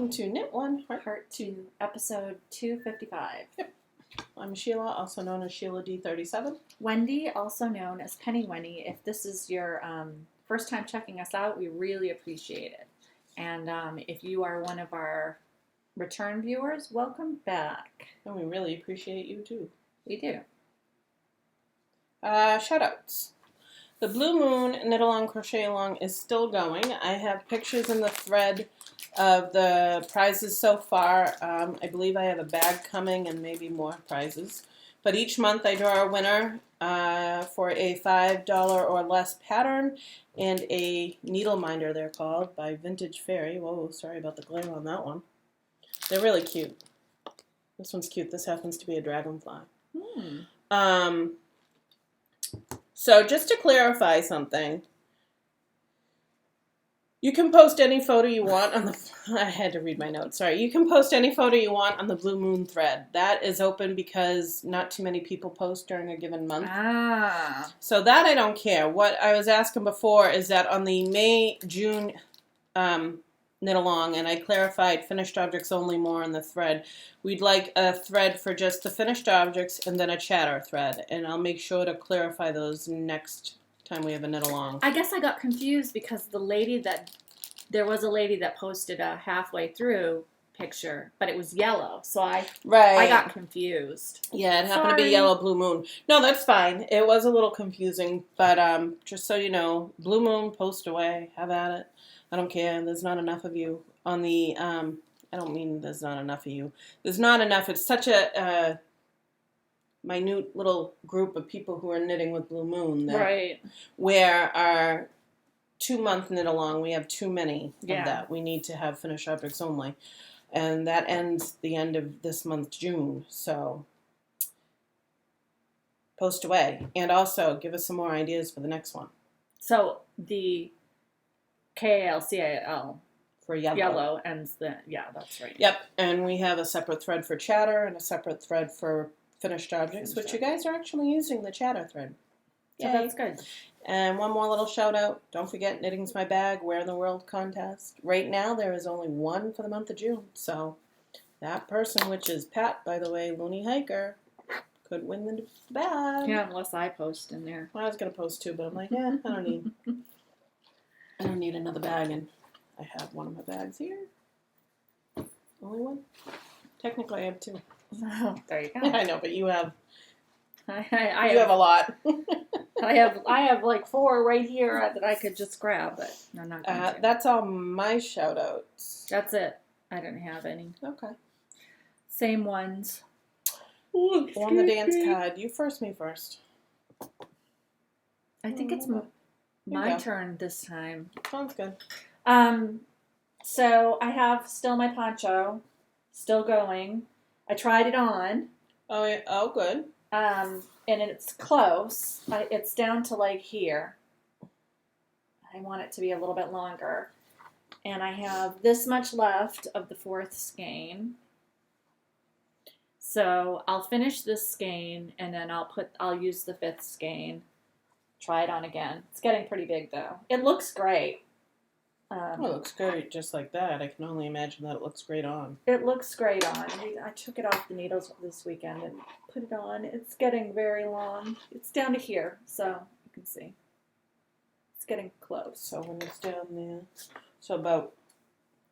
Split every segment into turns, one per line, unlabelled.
Welcome to Knit One,
Part 2, episode 255.
Yep. I'm Sheila, also known as Sheila D37.
Wendy, also known as Penny Wendy. If this is your first time checking us out, we really appreciate it. And if you are one of our return viewers, welcome back.
And we really appreciate you too.
We do.
Shoutouts. The Blue Moon Knit Along Crochet Along is still going. I have pictures in the thread of the prizes so far. I believe I have a bag coming and maybe more prizes. But each month I draw a winner for a $5 or less pattern and a needle minder, they're called, by Vintage Fairy. Whoa, sorry about the glare on that one. They're really cute. This one's cute. This happens to be a dragonfly. So just to clarify something, you can post any photo you want on the... I had to read my notes, sorry. You can post any photo you want on the Blue Moon thread. That is open because not too many people post during a given month. So that I don't care. What I was asking before is that on the May-June knit along, and I clarified finished objects only more on the thread. We'd like a thread for just the finished objects and then a chatter thread, and I'll make sure to clarify those next time we have a knit along.
I guess I got confused because there was a lady that posted a halfway through picture, but it was yellow, so I got confused.
Yeah, it happened to be yellow Blue Moon. No, that's fine. It was a little confusing, but just so you know, Blue Moon, post away, have at it. I don't care. There's not enough of you on the, I don't mean there's not enough of you. There's not enough. It's such a minute little group of people who are knitting with Blue Moon. That, where our 2-month knit along, we have too many of that. We need to have finished objects only. And that ends the end of this month, June. So post away. And also give us some more ideas for the next one.
So the KALCAL
for yellow.
Yellow ends the, that's right.
Yep, and we have a separate thread for chatter and a separate thread for finished objects, which you guys are actually using the chatter thread.
So that's good.
And one more little shout out. Don't forget, Knitting's My Bag, Where in the World contest. Right now, there is only one for the month of June. So that person, which is Pat, by the way, Looney Hiker, could win the bag.
Yeah, unless I post in there.
Well, I was going to post too, but I'm like, I don't need another bag, and I have one of my bags here. Only one? Technically, I have 2.
Oh, there you go.
I know, but you have...
I
have a lot.
I have like 4 right here that I could just grab, but I'm not going to.
That's all my shout-outs.
That's it. I didn't have any.
Okay.
Same ones.
Ooh, on the dance card. You first, me first.
I think it's my turn this time.
Sounds good.
So I have still my poncho, still going. I tried it on.
Oh, yeah. Oh, good.
And it's close. It's down to like here. I want it to be a little bit longer. And I have this much left of the 4th skein. So I'll finish this skein and then I'll use the 5th skein. Try it on again. It's getting pretty big though. It looks great.
It looks great just like that. I can only imagine that it looks great on.
It looks great on. I took it off the needles this weekend and put it on. It's getting very long. It's down to here, so you can see. It's getting close.
So when it's down there, so about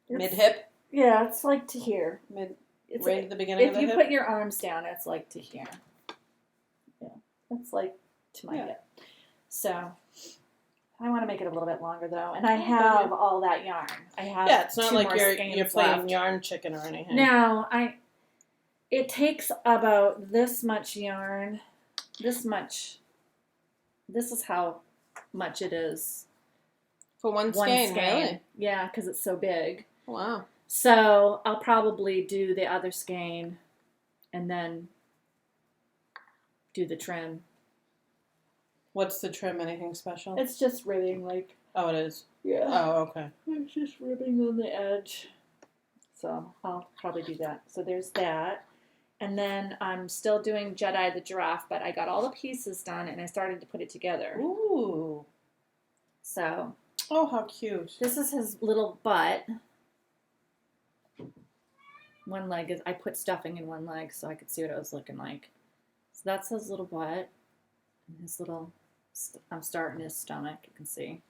mid-hip?
Yeah, it's like to here.
Right at the beginning of the hip?
If you put your arms down, it's like to here. Yeah, it's like to my hip. So... I want to make it a little bit longer though, and I have all that yarn. I have
it's not like you're playing yarn chicken or anything.
No, it takes about this much yarn, this much. This is how much it is
for one skein. Really?
Yeah, because it's so big.
Wow.
So I'll probably do the other skein, and then do the trim.
What's the trim? Anything special?
It's just ribbing, like...
Oh, it is?
Yeah.
Oh, okay.
It's just ribbing on the edge. So I'll probably do that. So there's that. And then I'm still doing Jedi the Giraffe, but I got all the pieces done and I started to put it together.
Ooh.
So.
Oh, how cute.
This is his little butt. one leg is, I put stuffing in one leg so I could see what it was looking like. So that's his little butt and his little, I'm starting his stomach, you can see.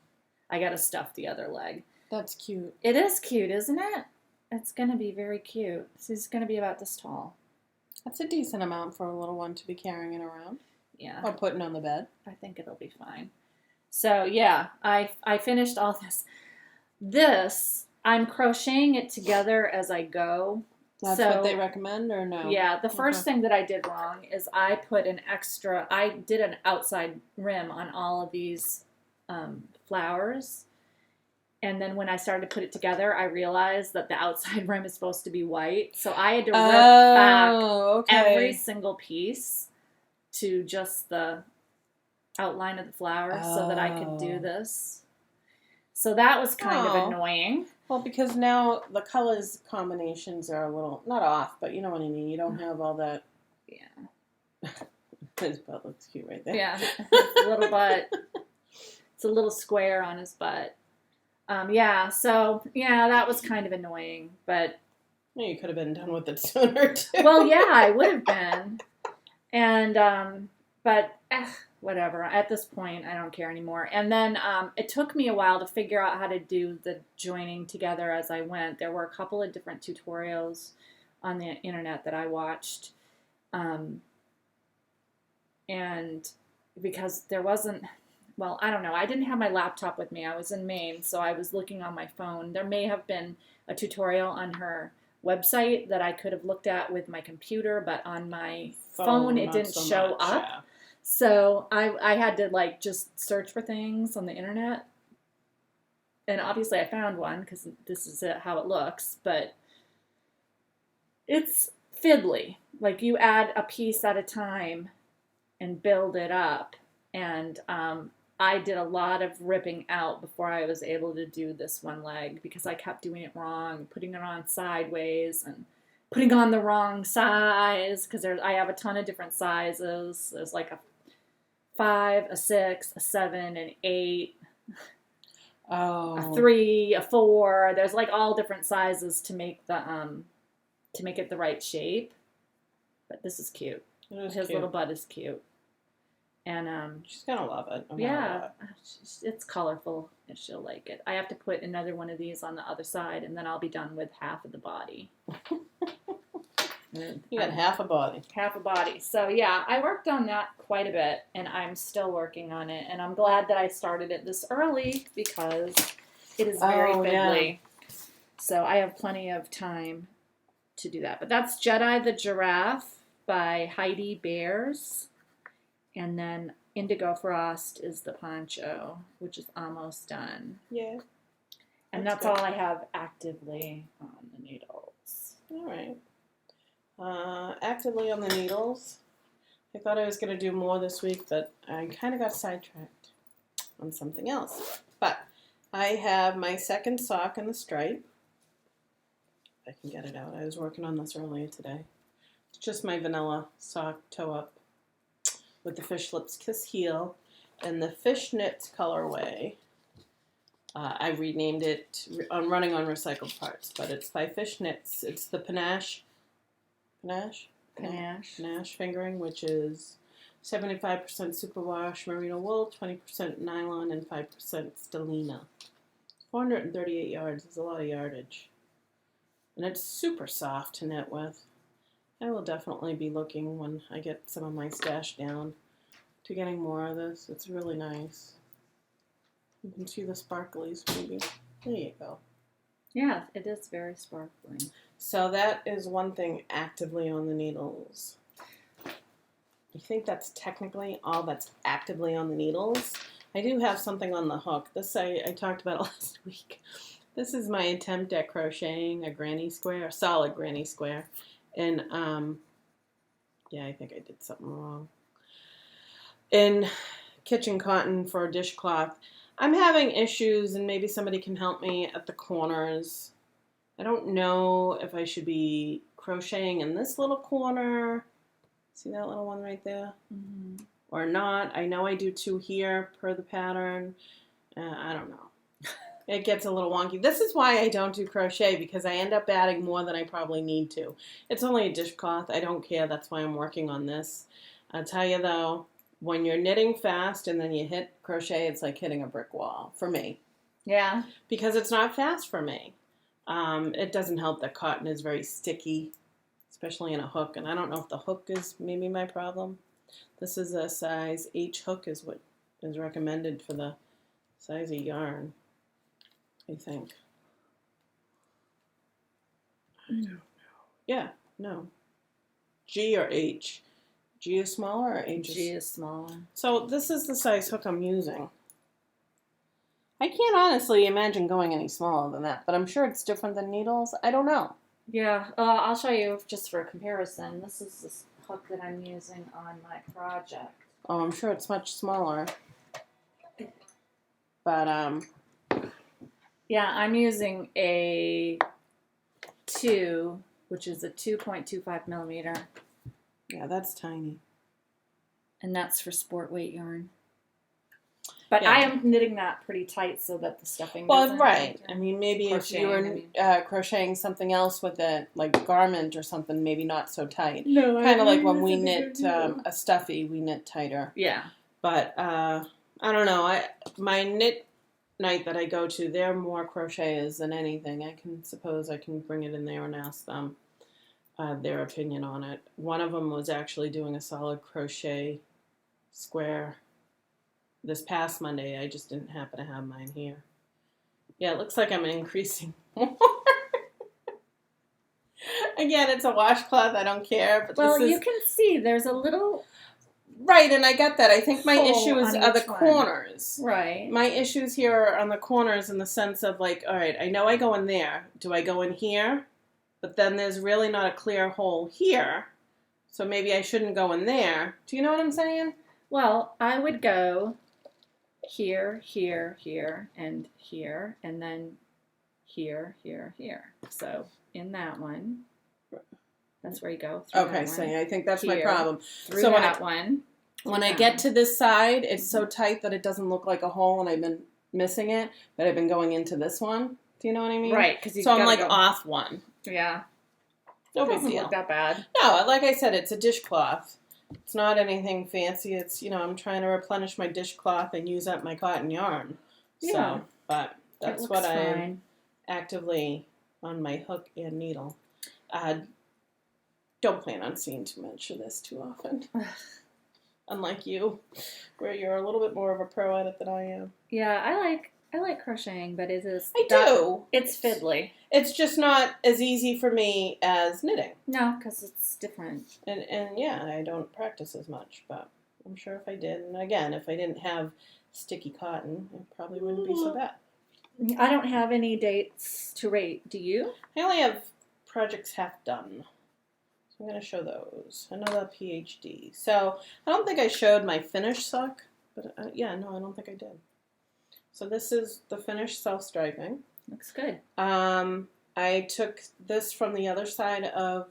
I got to stuff the other leg.
That's cute.
It is cute, isn't it? It's going to be very cute. So he's going to be about this tall.
That's a decent amount for a little one to be carrying it around.
Yeah.
Or putting on the bed.
I think it'll be fine. So yeah, I finished all this. This, I'm crocheting it together as I go.
That's what they recommend, or no?
Yeah, the first thing that I did wrong is I did an outside rim on all of these flowers. And then when I started to put it together, I realized that the outside rim is supposed to be white. So I had to rip back every single piece to just the outline of the flower so that I could do this. So that was kind of annoying.
Well, because now the colors combinations are a little, not off, but you know what I mean. You don't have all that.
Yeah.
His butt looks cute right there.
Yeah. Little butt. It's a little square on his butt. So that was kind of annoying, but.
Well, you could have been done with it sooner, too.
Well, yeah, I would have been. And, but whatever. At this point, I don't care anymore. And then it took me a while to figure out how to do the joining together as I went. There were a couple of different tutorials on the internet that I watched. And because there wasn't, well, I don't know. I didn't have my laptop with me. I was in Maine, so I was looking on my phone. There may have been a tutorial on her website that I could have looked at with my computer, but on my phone it didn't show up. Yeah. So I had to just search for things on the internet. And obviously I found one because this is how it looks, but it's fiddly. Like you add a piece at a time and build it up. And I did a lot of ripping out before I was able to do this one leg because I kept doing it wrong, putting it on sideways and putting on the wrong size because I have a ton of different sizes. There's like a 5, a 6, a 7, an 8, a 3, a 4. There's like all different sizes to make it the right shape. But this is cute. His little butt is cute. And she's gonna love it. It's colorful and she'll like it. I have to put another one of these on the other side and then I'll be done with half of the body.
You got half a body.
Half a body. So yeah, I worked on that quite a bit and I'm still working on it. And I'm glad that I started it this early because it is very fiddly. Yeah. So I have plenty of time to do that. But that's Jedi the Giraffe by Heidi Bears. And then Indigo Frost is the poncho, which is almost done. Yeah. And that's all I have actively on the needles.
All right. Actively on the needles. I thought I was going to do more this week, but I kind of got sidetracked on something else. But I have my second sock in the stripe. If I can get it out. I was working on this earlier today. It's just my vanilla sock toe up with the Fish Lips Kiss heel and the Fish Knits colorway. I renamed it on Running on Recycled Parts, but it's by Fish Knits. It's the panache fingering, which is 75% superwash merino wool, 20% nylon, and 5% stellina. 438 yards is a lot of yardage. And it's super soft to knit with. I will definitely be looking when I get some of my stash down to getting more of this. It's really nice. You can see the sparklies maybe. There you go.
Yeah, it is very sparkling.
So that is one thing actively on the needles. I think that's technically all that's actively on the needles. I do have something on the hook. This I talked about last week. This is my attempt at crocheting a granny square, a solid granny square. And, I think I did something wrong. In kitchen cotton for a dishcloth, I'm having issues, and maybe somebody can help me at the corners. I don't know if I should be crocheting in this little corner. See that little one right there? Mm-hmm. Or not. I know I do 2 here per the pattern. I don't know. It gets a little wonky. This is why I don't do crochet, because I end up adding more than I probably need to. It's only a dishcloth. I don't care. That's why I'm working on this. I'll tell you though, when you're knitting fast and then you hit crochet, it's like hitting a brick wall for me.
Yeah.
Because it's not fast for me. It doesn't help that cotton is very sticky, especially in a hook. And I don't know if the hook is maybe my problem. This is a size H hook is what is recommended for the size of yarn, I think. I don't know. Yeah, no. G or H? G is smaller or H is?
G is smaller.
So this is the size hook I'm using. I can't honestly imagine going any smaller than that, but I'm sure it's different than needles. I don't know.
Yeah, I'll show you just for comparison. This is the hook that I'm using on my project.
Oh, I'm sure it's much smaller. But,
yeah, I'm using a 2, which is a 2.25 millimeter.
Yeah, that's tiny.
And that's for sport weight yarn. But
Yeah.
I am knitting that pretty tight so that the stuffing
Well,
doesn't
right. I mean, maybe if you
Crocheting,
were crocheting something else with it, like a garment or something, maybe not so tight.
No,
Kind of like when we knit a stuffy, we knit tighter.
Yeah.
But I don't know. My knit night that I go to, they're more crocheters than anything. I can bring it in there and ask them their opinion on it. One of them was actually doing a solid crochet square this past Monday. I just didn't happen to have mine here. Yeah, it looks like I'm increasing more. Again, it's a washcloth. I don't care. But
Well,
this is...
you can see there's a little...
Right, and I got that. I think my
Hole
issue is
on
are the
each one.
corners.
Right.
My issues here are on the corners in the sense of like, all right, I know I go in there. Do I go in here? But then there's really not a clear hole here. So maybe I shouldn't go in there. Do you know what I'm saying?
Well, I would go here, here, here, and here, and then here, here, here. So in that one, that's where you go. Through
Okay,
that
so
one,
yeah, I think that's my
here,
problem.
through
So
that one.
When I get to this side, it's so tight that it doesn't look like a hole, and I've been missing it, but I've been going into this one. Do you know what I mean?
Right, because
So I'm like off one.
Yeah.
No
It
big
doesn't
deal.
look that bad.
No, like I said, it's a dishcloth. It's not anything fancy. It's, I'm trying to replenish my dishcloth and use up my cotton yarn.
Yeah.
So, but that's
It
what
looks
I'm
fine.
actively on my hook and needle. Don't plan on seeing too much of this too often. Unlike you, where you're a little bit more of a pro at it than I am.
Yeah, I like crocheting, but it is...
I do.
It's fiddly.
It's just not as easy for me as knitting.
No, because it's different.
And yeah, I don't practice as much, but I'm sure if I did, and again, if I didn't have sticky cotton, it probably wouldn't be so bad.
I don't have any dates to rate. Do you?
I only have projects half done. So I'm going to show those. Another PhD. So I don't think I showed my finished sock, but yeah, no, I don't think I did. So this is the finished self-striping.
Looks good.
I took this from the other side of...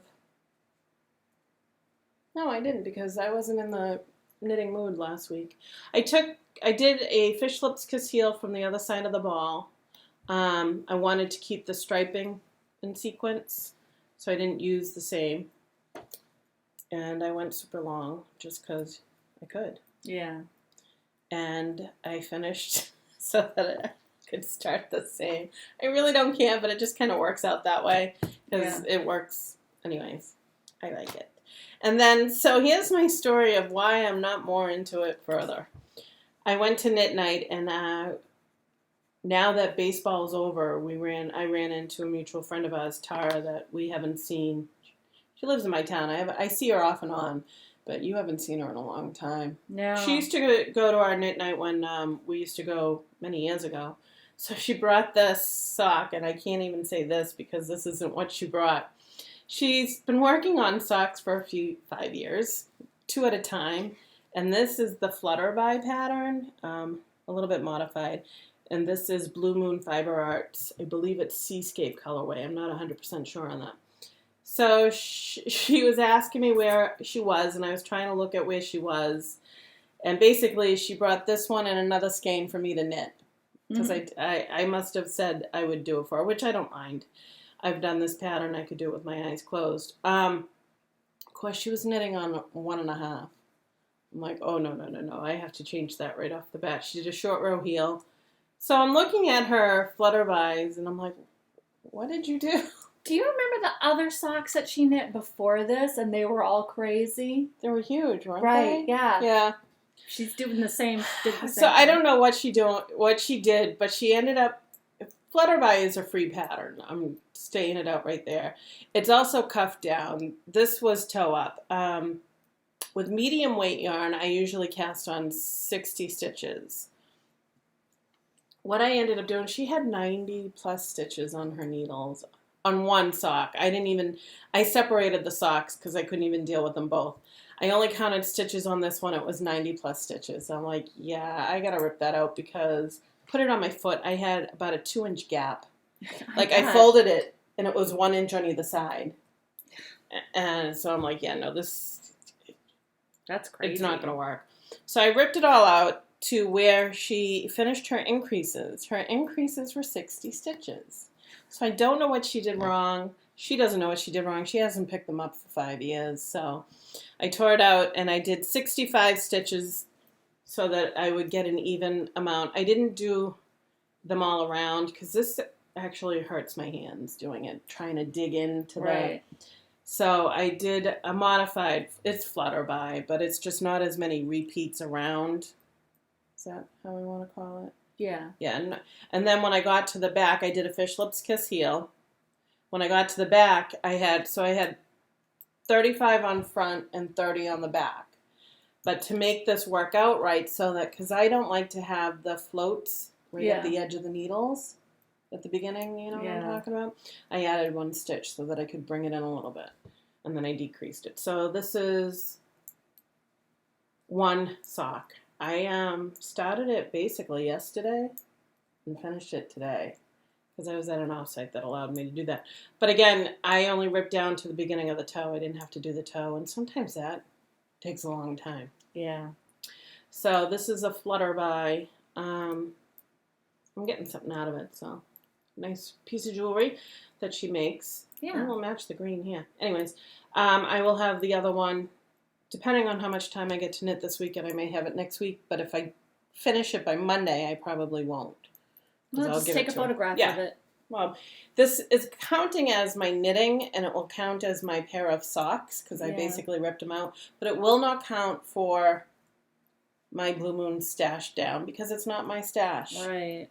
No, I didn't, because I wasn't in the knitting mood last week. I did a fish lips conceal from the other side of the ball. I wanted to keep the striping in sequence, so I didn't use the same. And I went super long, just because I could.
Yeah.
And I finished so that I could start the same. I really don't care, but it just kind of works out that way, because it works anyways. I like it. And then, so here's my story of why I'm not more into it further. I went to knit night, and now that baseball's over, I ran into a mutual friend of ours, Tara, that we haven't seen. She lives in my town. I see her off and on, but you haven't seen her in a long time.
No.
She used to go to our knit night when we used to go many years ago. So she brought this sock, and I can't even say this because this isn't what she brought. She's been working on socks for 5 years, 2 at a time. And this is the Flutterby pattern, a little bit modified. And this is Blue Moon Fiber Arts. I believe it's Seascape colorway. I'm not 100% sure on that. So she was asking me where she was, and I was trying to look at where she was. And basically, she brought this one and another skein for me to knit. because I must have said I would do it for her, which I don't mind. I've done this pattern. I could do it with my eyes closed. Of course, she was knitting on 1.5. I'm like, oh, no. I have to change that right off the bat. She did a short row heel. So I'm looking at her Flutterbys, and I'm like, what did you do?
Do you remember the other socks that she knit before this, and they were all crazy?
They were huge, weren't
Right,
they?
yeah.
Yeah.
She's doing the same.
So I don't know what she did, but she ended up. Flutterby is a free pattern. I'm staying it out right there. It's also cuffed down. This was toe up. With medium weight yarn, I usually cast on 60 stitches. What I ended up doing, she had 90 plus stitches on her needles on one sock. I separated the socks because I couldn't even deal with them both. I only counted stitches on this one. It was 90 plus stitches. I'm like, yeah, I got to rip that out because put it on my foot. I had about a 2-inch gap. Like I folded it and it was 1 inch on either side. And so I'm like, yeah, no,
that's crazy.
It's not going to work. So I ripped it all out to where she finished her increases. Her increases were 60 stitches. So I don't know what she did wrong. She doesn't know what she did wrong. She hasn't picked them up for 5 years. So I tore it out and I did 65 stitches so that I would get an even amount. I didn't do them all around because this actually hurts my hands doing it, trying to dig into
right.
So I did a modified, it's Flutterby, but it's just not as many repeats around. Is that how we want to call it?
Yeah.
Yeah, and then when I got to the back, I did a fish lips kiss heel. When I got to the back, I had 35 on front and 30 on the back. But to make this work out right, so that, because I don't like to have the floats right at the edge of the needles at the beginning, you know what I'm talking about? I added 1 stitch so that I could bring it in a little bit. And then I decreased it. So this is 1 sock. I started it basically yesterday and finished it today because I was at an offsite that allowed me to do that. But again, I only ripped down to the beginning of the toe. I didn't have to do the toe, and sometimes that takes a long time.
Yeah.
So this is a Flutterby. I'm getting something out of it, so nice piece of jewelry that she makes.
Yeah.
It will match the green here. Anyways, I will have the other one. Depending on how much time I get to knit this weekend, I may have it next week. But if I finish it by Monday, I probably won't.
Well, just take a photograph of it.
Well, this is counting as my knitting, and it will count as my pair of socks because I basically ripped them out. But it will not count for my Blue Moon stash down because it's not my stash.
Right.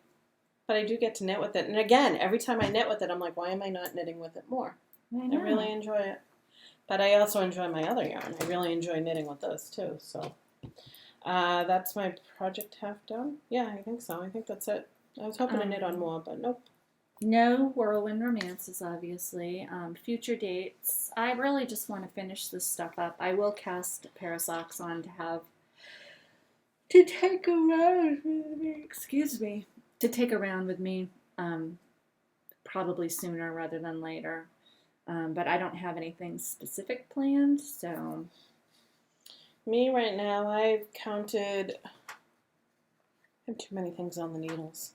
But I do get to knit with it. And again, every time I knit with it, I'm like, why am I not knitting with it more? I really enjoy it. But I also enjoy my other yarn. I really enjoy knitting with those too. So that's my project half done. Yeah, I think so. I think that's it. I was hoping to knit on more, but nope.
No whirlwind romances, obviously. Future dates. I really just want to finish this stuff up. I will cast a pair of socks on to take around with me. Excuse me. To take around with me. Probably sooner rather than later. But I don't have anything specific planned, so.
Me right now, I've counted. I have too many things on the needles.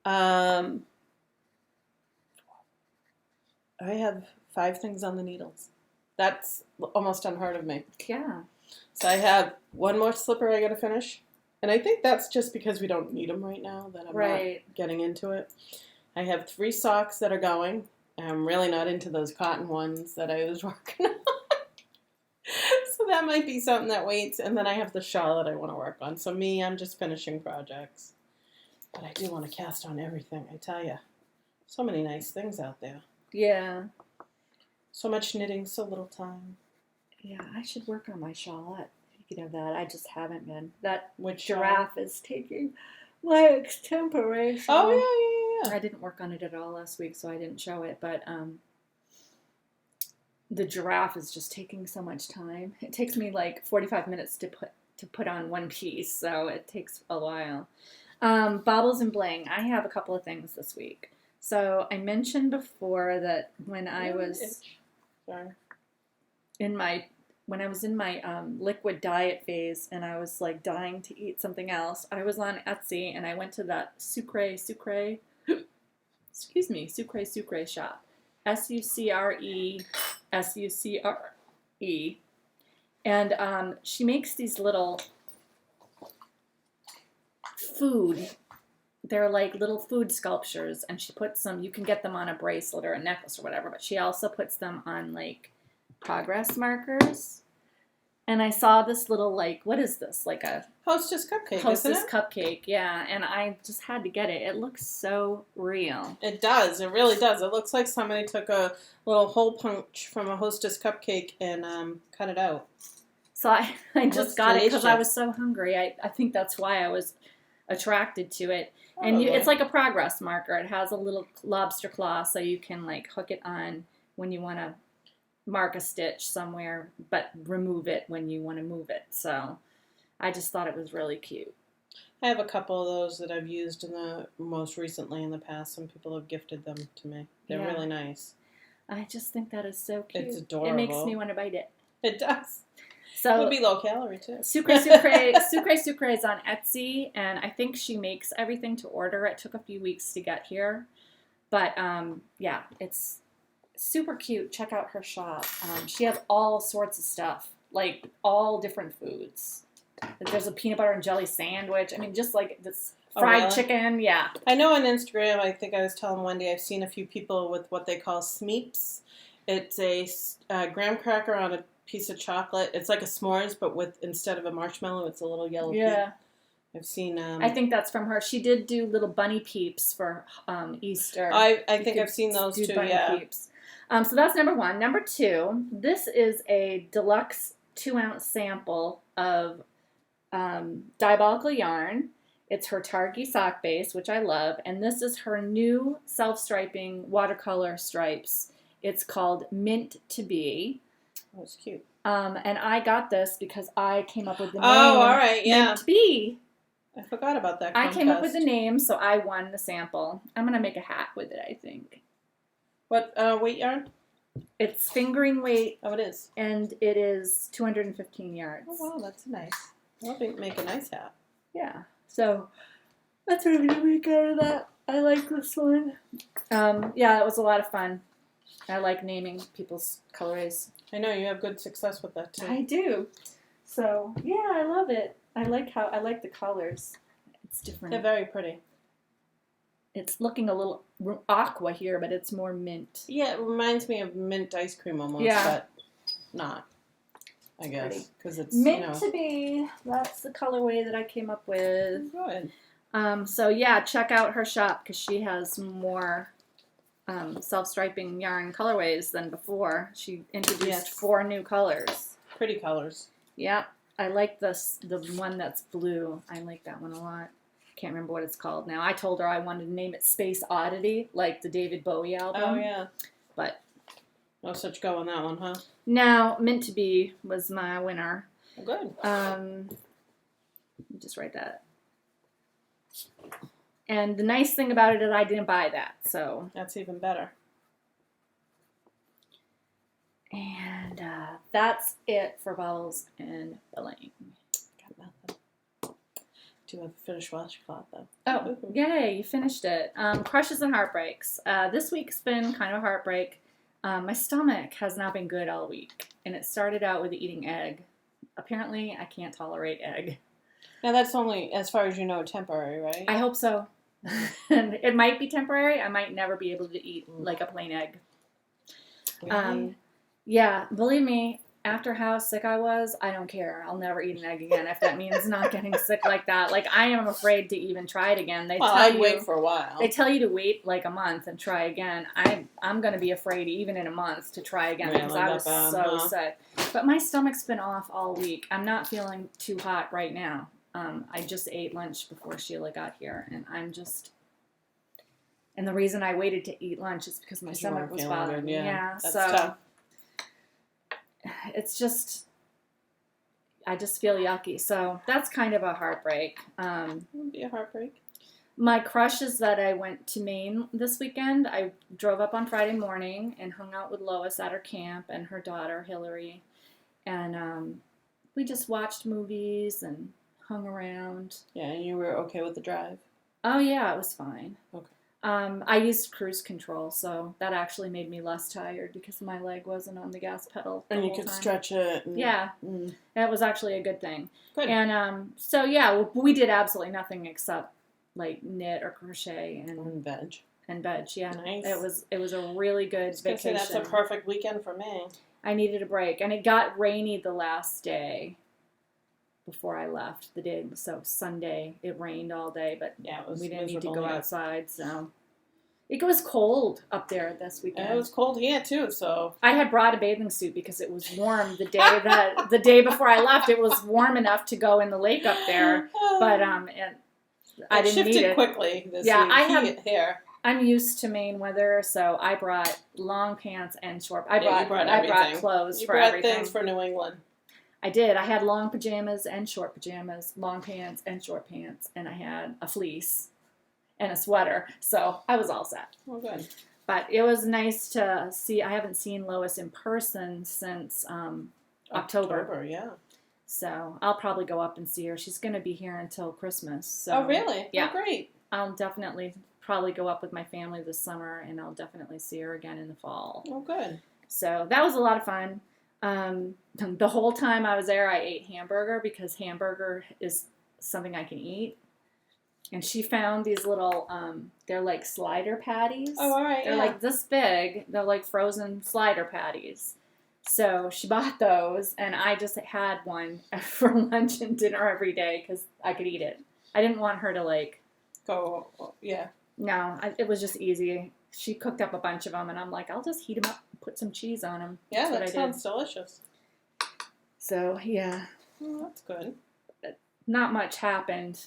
I have 5 things on the needles. That's almost unheard of me.
Yeah.
So I have 1 more slipper I got to finish. And I think that's just because we don't need them right now that I'm not getting into it. I have 3 socks that are going. I'm really not into those cotton ones that I was working on. So that might be something that waits. And then I have the shawl that I want to work on. So me, I'm just finishing projects. But I do want to cast on everything, I tell you. So many nice things out there.
Yeah.
So much knitting, so little time.
Yeah, I should work on my shawlette. Speaking of that, I just haven't been. That
Which
giraffe is taking my extemporation.
Oh, yeah.
I didn't work on it at all last week, so I didn't show it. But the giraffe is just taking so much time. It takes me like 45 minutes to put on one piece, so it takes a while. Baubles and Bling. I have a couple of things this week. So I mentioned before that when I was in my when I was in my liquid diet phase and I was like dying to eat something else, I was on Etsy and I went to that Sucre Sucre, excuse me, Sucre Sucre shop. Sucre Sucre. And she makes these little food. They're like little food sculptures, and she puts them, you can get them on a bracelet or a necklace or whatever, but she also puts them on like progress markers. And I saw this little, like, what is this? Like a
Hostess cupcake,
Hostess
isn't it?
cupcake, yeah. And I just had to get it. It looks so real.
It does. It really does. It looks like somebody took a little hole punch from a Hostess cupcake and cut it out.
So I just
Looks
got it because I
delicious.
was so hungry. I think that's why I was attracted to it. And
Probably.
it's like a progress marker. It has a little lobster claw so you can like hook it on when you want to mark a stitch somewhere, but remove it when you want to move it. So I just thought it was really cute.
I have a couple of those that I've used most recently in the past. Some people have gifted them to me. They're
Yeah.
really nice.
I just think that is so cute.
It's adorable.
It makes me want to bite it.
It does. It
So
would be low calorie too.
Sucre Sucre is on Etsy, and I think she makes everything to order. It took a few weeks to get here, but yeah, it's super cute. Check out her shop. She has all sorts of stuff, like all different foods. There's a peanut butter and jelly sandwich. I mean, just like this fried
really?
chicken. Yeah.
I know on Instagram, I think I was telling Wendy, I've seen a few people with what they call smeeps. It's a graham cracker on a piece of chocolate. It's like a s'mores, but with instead of a marshmallow, it's a little yellow
Yeah.
pea. I've seen.
I think that's from her. She did do little bunny peeps for Easter.
I
You
think
could
I've seen those
do
too.
bunny
Yeah.
peeps. So that's number one. Number two, this is a deluxe 2-ounce sample of Dyeabolical yarn. It's her Targhee sock base, which I love, and this is her new self-striping watercolor stripes. It's called Mint to Be.
Oh, it's cute.
And I got this because I came up with the name.
Oh, all right, yeah.
Mint to Be.
I forgot about that.
I came up with the
contest.
name, so I won the sample. I'm going to make a hat with it, I think.
What weight yarn?
It's fingering weight,
Oh, it is.
and it is 215 yards.
Oh, wow, that's nice. That'll make a nice hat.
Yeah, so that's what I'm going to make out of that. I like this one. Yeah, it was a lot of fun. I like naming people's colorways.
I know you have good success with that too.
I do. So, yeah, I love it. I like the colors. It's different.
They're very pretty.
It's looking a little aqua here, but it's more mint.
Yeah, it reminds me of mint ice cream almost,
Yeah.
but not. I
Pretty.
guess because it's
Mint to Be. That's the colorway that I came up with.
Good.
So yeah, check out her shop because she has more self-striping yarn colorways than before. She introduced
Yes.
4 new colors.
Pretty colors.
Yeah, I like the one that's blue. I like that one a lot. Can't remember what it's called now. I told her I wanted to name it Space Oddity, like the David Bowie album.
Oh yeah.
But
No such go on that one, huh?
now, Mint to Be was my winner.
Good.
Let me just write that. And the nice thing about it is I didn't buy that, so.
That's even better.
And that's it for Baubles and Bling.
Got nothing. Do have a finished washcloth though.
Oh, yay, you finished it. Crushes and heartbreaks. This week's been kind of a heartbreak. My stomach has not been good all week, and it started out with eating egg. Apparently, I can't tolerate egg.
Now that's only, as far as you know, temporary, right?
I hope so. And it might be temporary. I might never be able to eat like a plain egg.
Really?
Yeah, believe me, after how sick I was, I don't care. I'll never eat an egg again if that means not getting sick like that. Like, I am afraid to even try it again. They
Well,
tell
I'd
you,
wait for a while.
They tell you to wait like a month and try again. I'm going to be afraid even in a month to try again because
Really?
I was
That bad,
so
huh?
sick. But my stomach's been off all week. I'm not feeling too hot right now. I just ate lunch before Sheila got here, and I'm just... And the reason I waited to eat lunch is because my
'Cause you weren't
stomach was
feeling
bothering
good,
me.
yeah. That's
so
tough.
it's just... I just feel yucky. So that's kind of a heartbreak.
It would be a heartbreak.
My crush is that I went to Maine this weekend. I drove up on Friday morning and hung out with Lois at her camp and her daughter, Hillary. And we just watched movies and hung around.
Yeah, and you were okay with the drive?
Oh, yeah, it was fine.
Okay.
I used cruise control, so that actually made me less tired because my leg wasn't on the gas pedal the
And you
whole
could
time.
stretch it. And,
Yeah, that was actually a good thing.
Good.
And so, yeah, we did absolutely nothing except, like, knit or crochet
And veg.
And veg, yeah.
Nice.
It was a really good vacation.
That's a perfect weekend for me.
I needed a break, and it got rainy the last day before I left. The day, so Sunday, it rained all day, but
yeah, it was
we didn't need to
miserable,
go
yeah.
outside, so it was cold up there this weekend.
And it was cold here too, so
I had brought a bathing suit because it was warm the day before I left. It was warm enough to go in the lake up there, but and I didn't need it
quickly. Here.
I'm used to Maine weather, so I brought long pants and short. I brought clothes for everything.
You brought things for New England.
I did. I had long pajamas and short pajamas, long pants and short pants, and I had a fleece and a sweater. So I was all set.
Oh, good.
But it was nice to see. I haven't seen Lois in person since October.
Yeah.
So I'll probably go up and see her. She's going to be here until Christmas. So,
oh, really?
Yeah.
Oh, great.
I'll definitely probably go up with my family this summer, and I'll definitely see her again in the fall.
Oh, good.
So that was a lot of fun. The whole time I was there, I ate hamburger because hamburger is something I can eat. And she found these little, they're like slider patties.
Oh, all right.
They're like this big. They're like frozen slider patties. So she bought those, and I just had one for lunch and dinner every day because I could eat it. I didn't want her to like
go. Yeah.
No, it was just easy. She cooked up a bunch of them, and I'm like, I'll just heat them up and put some cheese on them.
Yeah, that sounds delicious.
So, yeah.
Oh, that's good.
Not much happened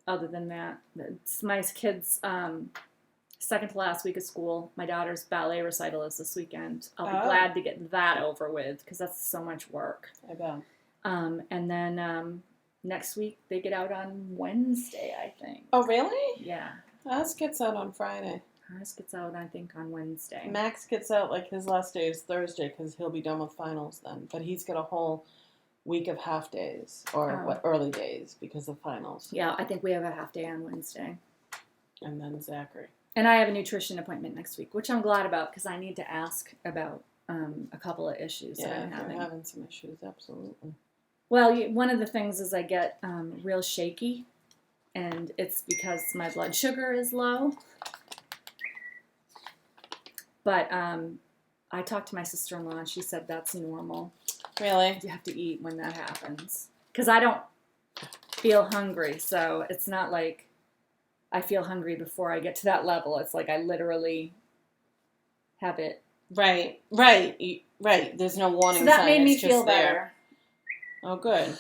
other than that. It's my kids' second to last week of school. My daughter's ballet recital is this weekend. I'll be glad to get that over with because that's so much work.
I bet.
And then next week they get out on Wednesday, I think.
Oh, really?
Yeah.
Ours gets out on Friday.
Ours gets out, I think, on Wednesday.
Max gets out, like, his last day is Thursday because he'll be done with finals then. But he's got a whole week of half days or early days because of finals.
Yeah, I think we have a half day on Wednesday.
And then Zachary.
And I have a nutrition appointment next week, which I'm glad about because I need to ask about a couple of issues that I'm having.
You're having some issues, absolutely.
Well, one of the things is I get real shaky, and it's because my blood sugar is low. But I talked to my sister-in-law, and she said that's normal.
Really?
You have to eat when that happens. Because I don't feel hungry, so it's not like I feel hungry before I get to that level. It's like I literally have it.
Right. There's no warning sign.
So that made me feel better.
Oh, good.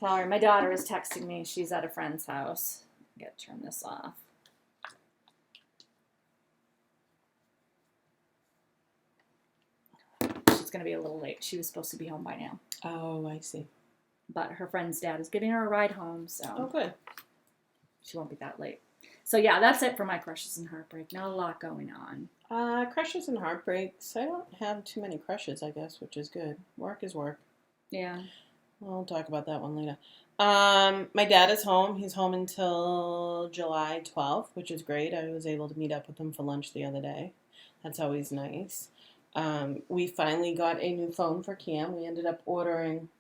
Sorry, my daughter is texting me. She's at a friend's house. I gotta turn this off. She's gonna be a little late. She was supposed to be home by now.
Oh, I see.
But her friend's dad is giving her a ride home, so
oh, good.
She won't be that late. So yeah, that's it for my crushes and heartbreak. Not a lot going on.
Crushes and heartbreaks. I don't have too many crushes, I guess, which is good. Work is work.
Yeah.
We'll talk about that one later. My dad is home. He's home until July 12th, which is great. I was able to meet up with him for lunch the other day. That's always nice. We finally got a new phone for Cam. We ended up ordering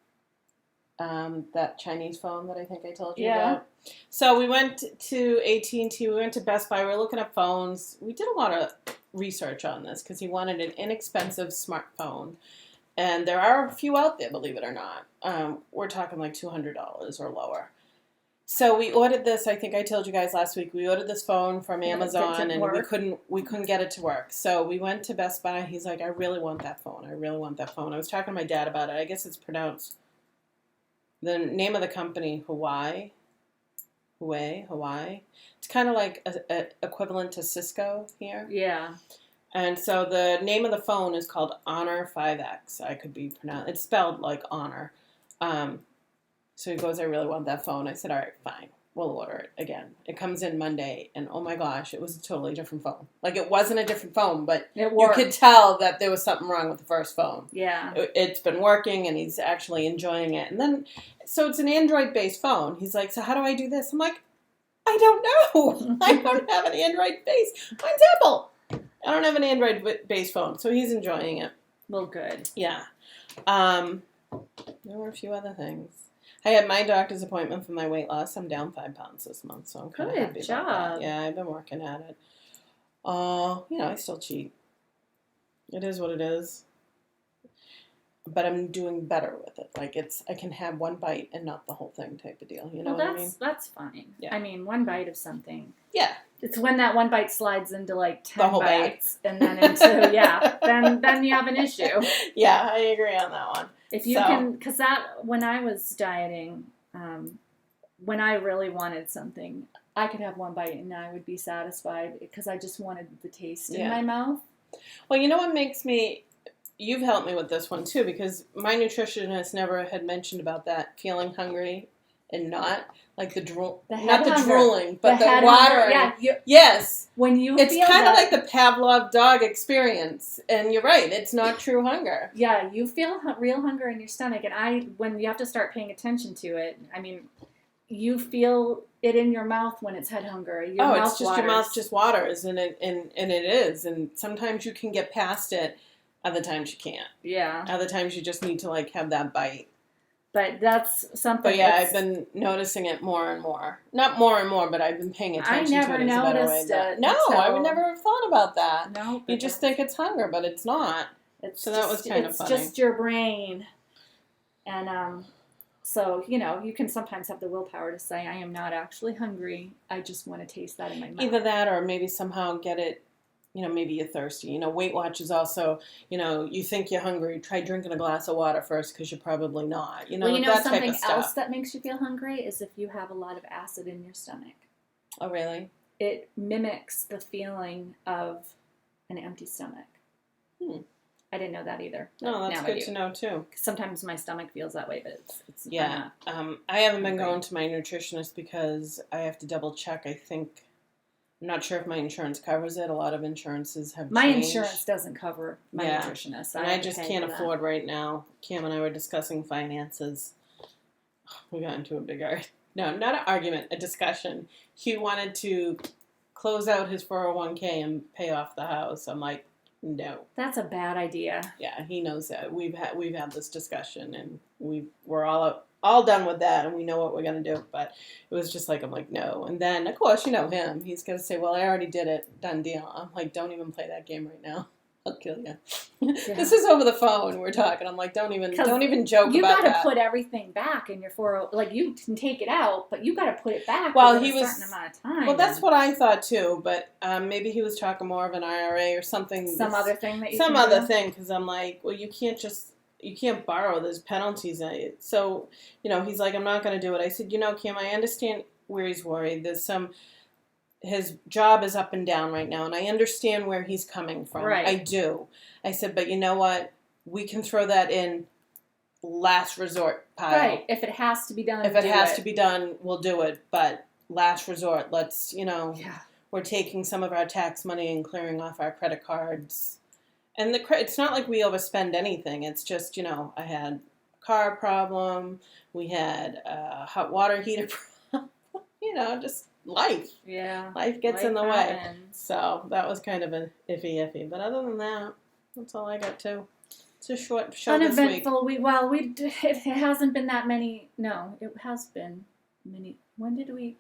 that Chinese phone that I think I told you about. So we went to AT&T. We went to Best Buy. We were looking at phones. We did a lot of research on this because he wanted an inexpensive smartphone. And there are a few out there, believe it or not. We're talking like $200 or lower. So we ordered this. I think I told you guys last week. We ordered this phone from Amazon, and we couldn't get it to work. So we went to Best Buy. He's like, I really want that phone. I really want that phone. I was talking to my dad about it. I guess it's pronounced the name of the company, Huawei. It's kind of like a equivalent to Cisco here.
Yeah.
And so the name of the phone is called Honor 5X. I could be pronounced. It's spelled like honor. So he goes, I really want that phone. I said, all right, fine. we'll order it again. It comes in Monday, and oh my gosh, it was a totally different phone. Like, it wasn't a different phone, but
It
you
worked.
could tell that there was something wrong with the first phone.
Yeah.
It's been working, and he's actually enjoying it. And then, so it's an Android-based phone. He's like, so how do I do this? I'm like, I don't know. I don't have an Android-based. Mine's Apple. I don't have an Android-based phone, so he's enjoying it.
Well, good.
Yeah. There were a few other things. I had my doctor's appointment for my weight loss. I'm down 5 pounds this month, so I'm kind of happy about that. Yeah, I've been working at it. I still cheat. It is what it is. But I'm doing better with it. Like, I can have one bite and not the whole thing type of deal. You know what I mean?
That's fine.
Yeah.
I mean, one bite of something.
Yeah.
It's when that one bite slides into like 10
The whole
bites and then into, then you have an issue.
Yeah, I agree on that one.
If you can, because when I was dieting, when I really wanted something, I could have one bite and I would be satisfied because I just wanted the taste in my mouth.
Well, you know what makes me, you've helped me with this one too, because my nutritionist never had mentioned about that, feeling hungry and not, like the drool, not the drooling, but the watering.
Yeah,
yes.
When you
it's
feel
kind of
that,
like the Pavlov dog experience, and you're right, it's not true hunger.
Yeah, you feel real hunger in your stomach, and when you have to start paying attention to it, I mean, you feel it in your mouth when it's head hunger. Your mouth
it's just
waters.
your mouth just waters, and it is, and sometimes you can get past it, other times you can't.
Yeah.
Other times you just need to like have that bite.
But that's something.
But yeah, I've been noticing it more and more. Not more and more, but I've been paying attention to it as a better way. I would never have thought about that.
No.
You just think it's hunger, but it's not. So that was kind of funny.
It's just your brain. And so, you can sometimes have the willpower to say, I am not actually hungry. I just want to taste that in my mouth.
Either that or maybe somehow get it, maybe you're thirsty. Weight Watch is also, you think you're hungry, try drinking a glass of water first because you're probably not. That
something
type of stuff.
else that makes you feel hungry is if you have a lot of acid in your stomach.
Oh, really?
It mimics the feeling of an empty stomach. I didn't know that either.
No, that's good to know, too.
Sometimes my stomach feels that way, but it's
yeah. I haven't been going to my nutritionist because I have to double check. I'm not sure if my insurance covers it. A lot of insurances have
My
changed.
insurance doesn't cover my nutritionist.
And I just can't afford right now. Cam and I were discussing finances. We got into a big argument. No, not an argument, a discussion. He wanted to close out his 401k and pay off the house. I'm like, no.
That's a bad idea.
Yeah, he knows that. We've had this discussion, and we're all done with that, and we know what we're going to do, but it was just like, I'm like, no. And then, of course, him. He's going to say, well, I already did it. Done deal. I'm like, don't even play that game right now. I'll kill you. Yeah. This is over the phone. We're talking. I'm like, don't even joke about that.
You got to put everything back in your 401. Like, you can take it out, but you got to put it back within a certain amount of time.
Well, that's what I thought too, but maybe he was talking more of an IRA or something.
Some other thing that you
Some other thing, because I'm like, well, you can't borrow. There's penalties in it. So, he's like, I'm not going to do it. I said, Kim, I understand where he's worried. His job is up and down right now, and I understand where he's coming from.
Right.
I do. I said, but you know what? We can throw that in last resort pile.
Right. If it has to be done,
to be done, we'll do it. But last resort, let's, we're taking some of our tax money and clearing off our credit cards. And it's not like we overspend anything. It's just, I had a car problem. We had a hot water heater problem. Just life.
Yeah.
Life gets in the way. So that was kind of an iffy. But other than that, that's all I got too. It's a short show this week.
Uneventful week. Well, it hasn't been that many. No, it has been many. When did we?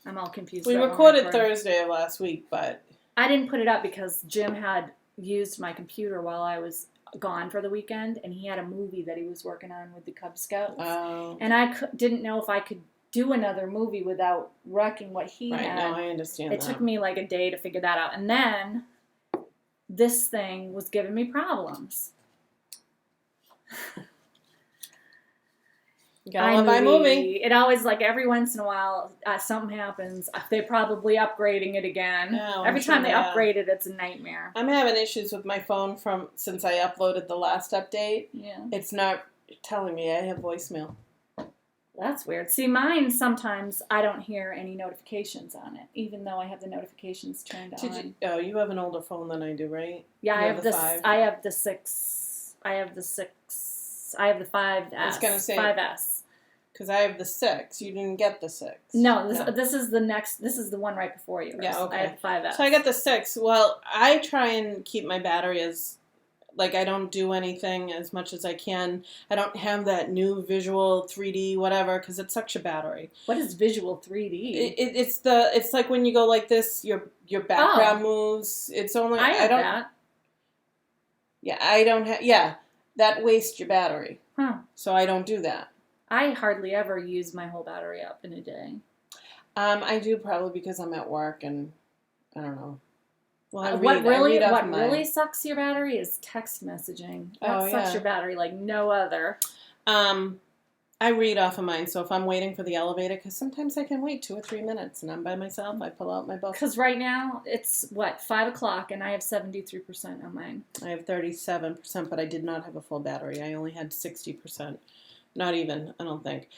I'm all confused.
We recorded Thursday of last week, but
I didn't put it up because Jim had used my computer while I was gone for the weekend, and he had a movie that he was working on with the Cub Scouts.
Oh.
And I didn't know if I could do another movie without wrecking what he had.
Right, no, I understand
It took me like a day to figure that out. And then this thing was giving me problems.
You gotta love iMovie.
It always, like, every once in a while, something happens. They're probably upgrading it again.
Yeah,
every time they upgrade it, it's a nightmare.
I'm having issues with my phone since I uploaded the last update.
Yeah.
It's not telling me I have voicemail.
That's weird. See, mine sometimes I don't hear any notifications on it, even though I have the notifications turned on.
You have an older phone than I do, right?
Yeah,
You
I have the
5.
I have the 6. I have the 6. I have the 5S.
I was gonna say
5S.
Because I have the 6. You didn't get the 6.
No, this is the next. This is the one right before yours.
Yeah, okay.
I have the 5S.
So I got the 6. Well, I try and keep my battery as, like, I don't do anything as much as I can. I don't have that new visual 3D whatever because it sucks your battery.
What is visual 3D?
It's like when you go like this, your background moves. It's only
I have that.
Yeah, I don't have. Yeah, that wastes your battery.
Huh.
So I don't do that.
I hardly ever use my whole battery up in a day.
I do probably because I'm at work and I don't know. Well,
what really sucks your battery is text messaging. That sucks your battery like no other.
I read off of mine, so if I'm waiting for the elevator, because sometimes I can wait 2 or 3 minutes and I'm by myself, I pull out my book.
Because right now it's 5 o'clock and I have 73% on mine.
I have 37%, but I did not have a full battery. I only had 60%. Not even, I don't think.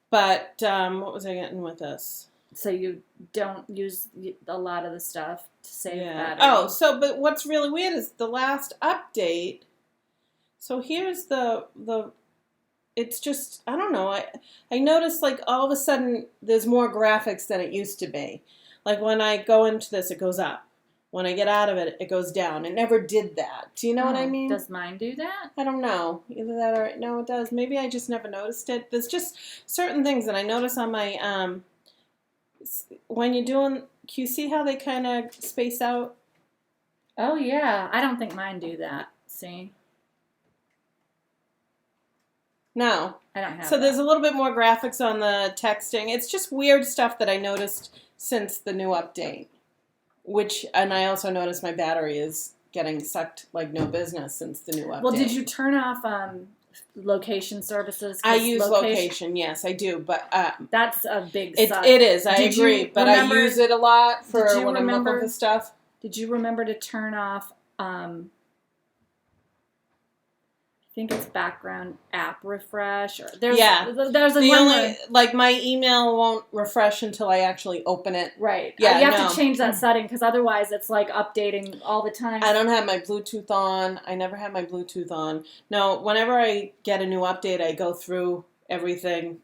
But what was I getting with this?
So you don't use a lot of the stuff to save battery.
Oh, but what's really weird is the last update. So here's the it's just, I don't know. I noticed like all of a sudden there's more graphics than it used to be. Like when I go into this, it goes up. When I get out of it, it goes down. It never did that. Do you know what I mean?
Does mine do that?
I don't know. Either that or no, it does. Maybe I just never noticed it. There's just certain things that I notice on my when you're doing. Can you see how they kind of space out?
Oh yeah, I don't think mine do that. See?
No,
I don't have.
So there's a little bit more graphics on the texting. It's just weird stuff that I noticed since the new update. And I also noticed my battery is getting sucked like no business since the new update.
Well, did you turn off location services?
I use location, yes, I do, but
that's a big suck.
It is, I agree, but I use it a lot for when I'm looking for stuff.
Did you remember to turn off, I think it's background app refresh? There's
like my email won't refresh until I actually open it.
Right. Yeah, you have to change that setting because otherwise it's like updating all the time.
I don't have my Bluetooth on. I never have my Bluetooth on. No, whenever I get a new update, I go through everything.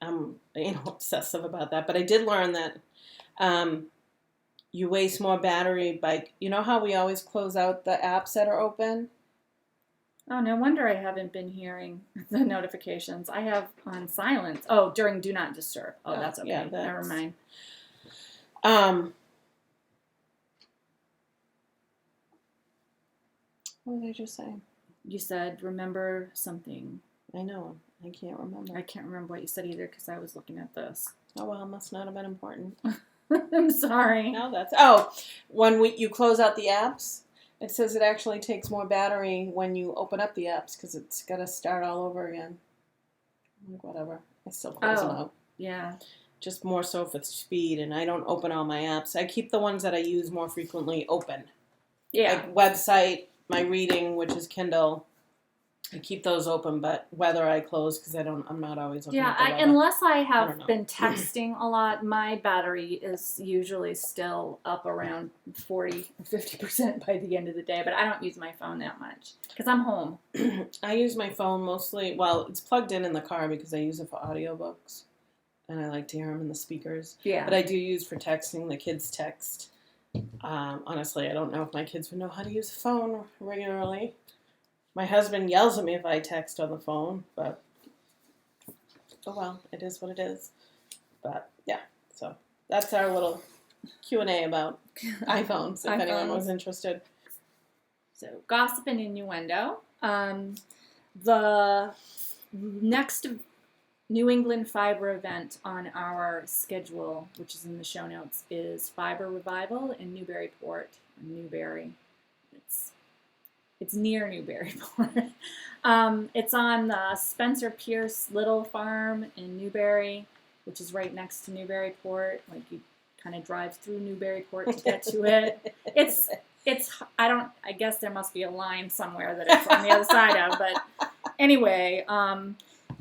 I'm obsessive about that. But I did learn that you waste more battery by, you know how we always close out the apps that are open?
Oh, no wonder I haven't been hearing the notifications. I have on silence. Oh, during Do Not Disturb. Oh, that's okay. Yeah, never mind.
What did I just say?
You said, remember something.
I know. I can't remember.
I can't remember what you said either because I was looking at this.
Oh, well, it must not have been important.
I'm sorry.
No, when you close out the apps, it says it actually takes more battery when you open up the apps because it's got to start all over again. Like, whatever. I still close them out.
Yeah.
Just more so for speed, and I don't open all my apps. I keep the ones that I use more frequently open.
Yeah.
Like website, my reading, which is Kindle. I keep those open, but weather I close because I'm not always looking at the weather.
Unless I have been texting a lot, my battery is usually still up around 40-50% by the end of the day, but I don't use my phone that much because I'm home.
I use my phone mostly, well, it's plugged in the car because I use it for audiobooks, and I like to hear them in the speakers.
Yeah.
But I do use for texting. The kids text. Honestly, I don't know if my kids would know how to use a phone regularly. My husband yells at me if I text on the phone, but oh well, it is what it is. But yeah, so that's our little Q&A about iPhones, if anyone was interested.
So, gossip and innuendo. The next New England Fiber event on our schedule, which is in the show notes, is Fiber Revival in Newburyport, Newbury. It's near Newburyport. It's on the Spencer Pierce Little Farm in Newbury, which is right next to Newburyport. Like you kind of drive through Newburyport to get to it. I guess there must be a line somewhere that it's on the other side of. But anyway,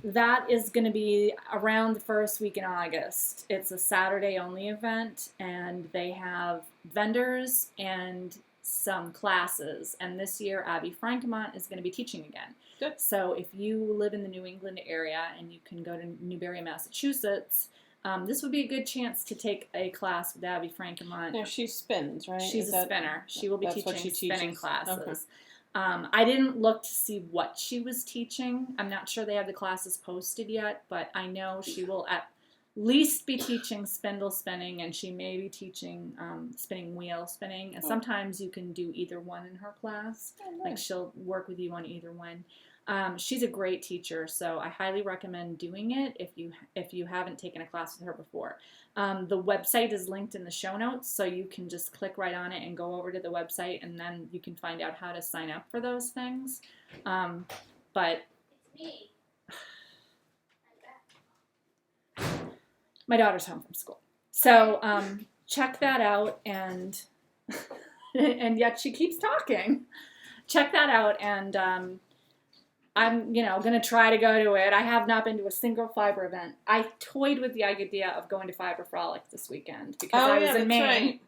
that is going to be around the first week in August. It's a Saturday only event, and they have vendors and some classes. And this year, Abby Frankemont is going to be teaching again.
Good.
So if you live in the New England area and you can go to Newbury, Massachusetts, this would be a good chance to take a class with Abby Frankemont.
Now she spins, right?
She's a spinner. She will be teaching spinning classes.
Okay.
I didn't look to see what she was teaching. I'm not sure they have the classes posted yet, but I know she will at least be teaching spindle spinning, and she may be teaching spinning wheel spinning. And sometimes you can do either one in her class.
Oh, nice.
Like she'll work with you on either one. She's a great teacher, so I highly recommend doing it if you haven't taken a class with her before. The website is linked in the show notes, so you can just click right on it and go over to the website, and then you can find out how to sign up for those things. But my daughter's home from school, so check that out, and and yet she keeps talking. Check that out, and I'm, going to try to go to it. I have not been to a single fiber event. I toyed with the idea of going to Fiber Frolic this weekend because I was in Maine.
Right.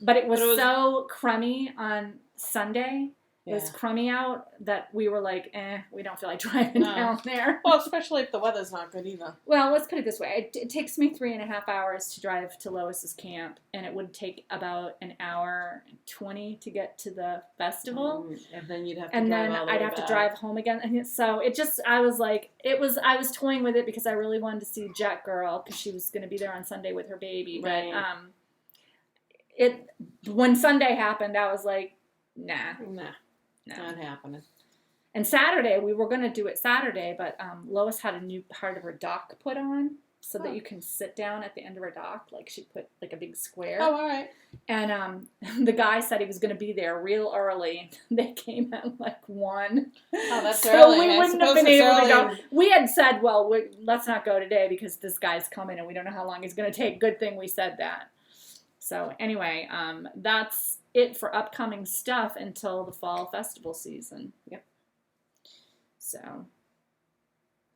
But it was so crummy on Sunday. It was crummy out that we were like, we don't feel like driving down there.
Well, especially if the weather's not good either.
Well, let's put it this way. It takes me 3.5 hours to drive to Lois's camp, and it would take about an hour and 20 to get to the festival.
And then you'd have to
and
drive
then
all the
I'd
way
have
back.
to drive home again. And so it just, I was toying with it because I really wanted to see Jet Girl because she was going to be there on Sunday with her baby.
Right.
But when Sunday happened, I was like, nah. No.
Not happening.
And Saturday, we were going to do it Saturday, but Lois had a new part of her dock put on so that you can sit down at the end of her dock. Like she put like a big square.
Oh, all right.
And the guy said he was going to be there real early. They came at like 1.
Oh, that's
so
early.
we
I
wouldn't have
suppose
been
it's
able to
early.
go. We had said, well, let's not go today because this guy's coming and we don't know how long he's going to take. Good thing we said that. So anyway, that's it for upcoming stuff until the fall festival season.
Yep.
So.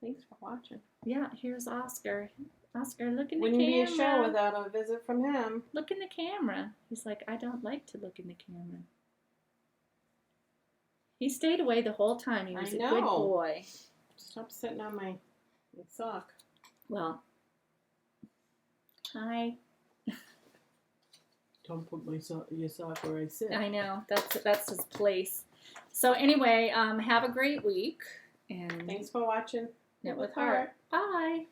Thanks for watching.
Yeah, here's Oscar. Oscar, look in the
Wouldn't
camera.
be a show without a visit from him.
Look in the camera. He's like, I don't like to look in the camera. He stayed away the whole time. He was a good boy.
Stop sitting on my sock.
Well, hi.
Don't put your sock where I sit.
I know. That's his place. So anyway, have a great week. And
Thanks for watching.
Knit with Heart. Bye.